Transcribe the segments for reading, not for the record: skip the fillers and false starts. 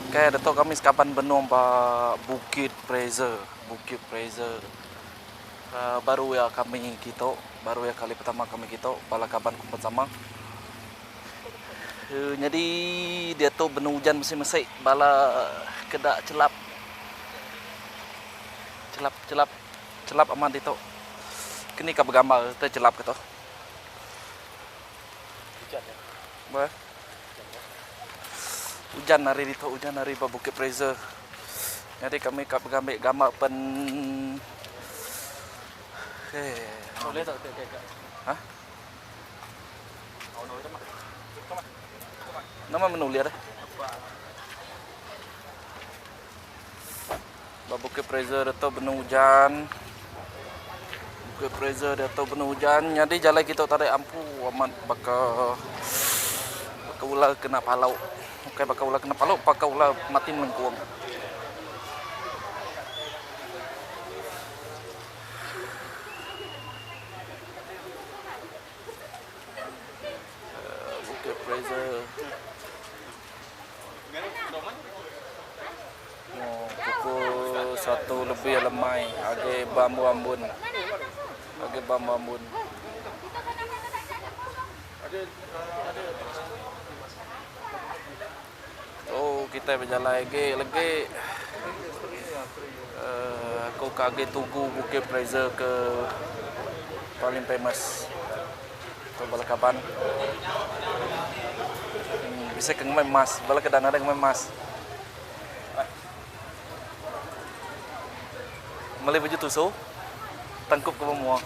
Kaya dato kami sekapan benung pa Bukit Fraser. Bukit Fraser. Baru ya kami kita, baru ya kali pertama kami kita bala kaban kumpul sama. Jadi dia tu benung hujan musim mesik bala kedak celap. Celap aman itu. Kini ka bergambar tu celap ke tu. Hujan ya. Ba. Hujan hari itu, hujan hari pa Bukit Fraser. Jadi kami ka bergambar gambar pen Boleh tak kek? Hah? Oh, no, itu mah. Nama menulis dah. Bukit Fraser atau benung hujan. Bukit Fraser atau benung hujan. Jadi jalan kita tarik ampu amat bakal ular kena palau. Okey bakal ular kena palau, bakal ular mati melengkuang. Bukit Fraser. Pukul 1 lebih lemai, age bambu ambun. Oh, kita berjalan lagi. Aku kaget tunggu Bukit Fraser ke paling famous. Tu bala kaban. Bisa ke ngemai mas, bala kedan ada ngemai mas. Malay baju tuso, tangkup ke semua.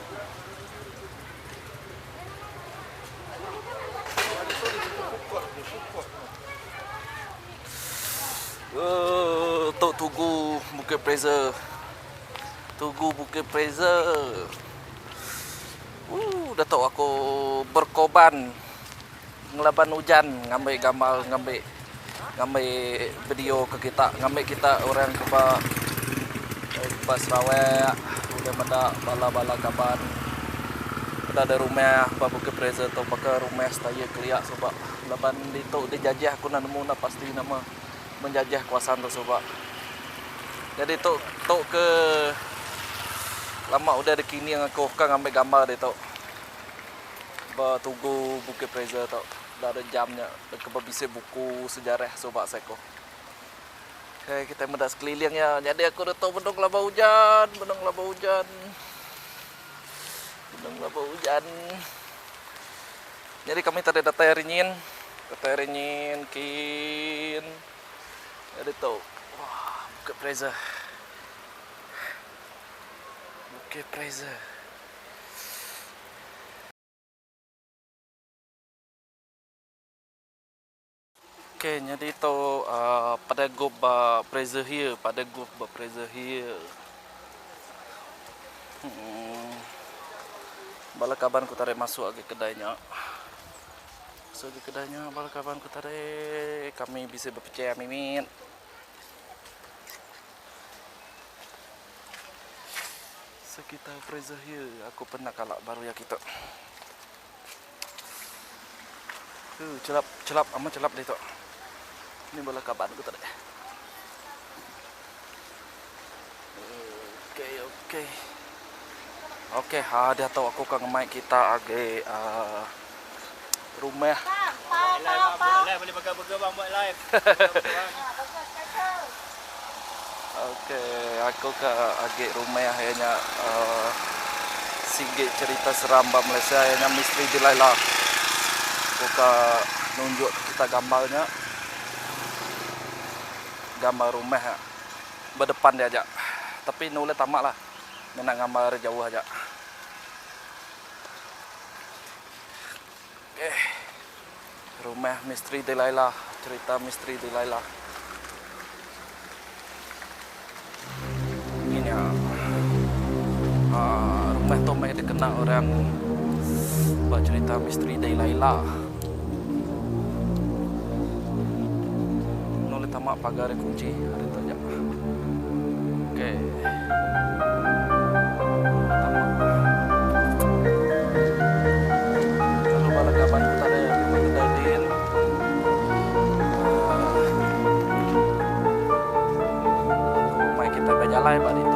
Tok tugu Bukit Fraser. Dah tahu aku berkorban ngelaban hujan, ngambil gambar, ngambil video ke kita, ngambil kita orang ke Sarawak, udah mendak bala-bala kaban. Ada rumah Bukit Fraser tu pakai rumah saya keliak sebab laban itu dijajah aku nak nemu nak pasti nama menjajah kawasan tu sebab. Jadi tok ke lama udah ada kini yang aku kan ambil gambar dia tok. Tunggu Bukit Fraser tok. Dah ada jamnya. Ke bisa buku sejarah sebab saya ko. Okay, kita mendak sekeliling ya. Jadi aku dah tahu benung laba hujan. Jadi kami tadi datang hari ini, kin. Jadi tahu. Wah, Bukit Fraser. Okay, jadi itu pada grup Fraser Hill, Bala kaban ku tarik masuk lagi kedainya. Bala kaban ku tarik, kami bisa berpercaya mimin. Sekitar Fraser Hill, aku pernah kalak baru ya kita. Celap dia tu. Ini bala kaban ku tarik. Okey, dia tahu aku kan mic kita age rumah. Live boleh pakai bang buat live. Okey, aku ke age rumah hanya sikit cerita seram ba Malaysia hanya misteri Delilah. Aku ke nunjuk kita gambarnya. Gambar rumah berdepan dia aja. Tapi nulis tamak lah. Nak gambar jauh aja. Rumah misteri Delilah, cerita misteri Delilah. Ini ya. Rumah tu mai dikenal orang buat cerita misteri Delilah. Nulis tamak pagar kunci, ada tu aja. Okey. Bye Pak Dito.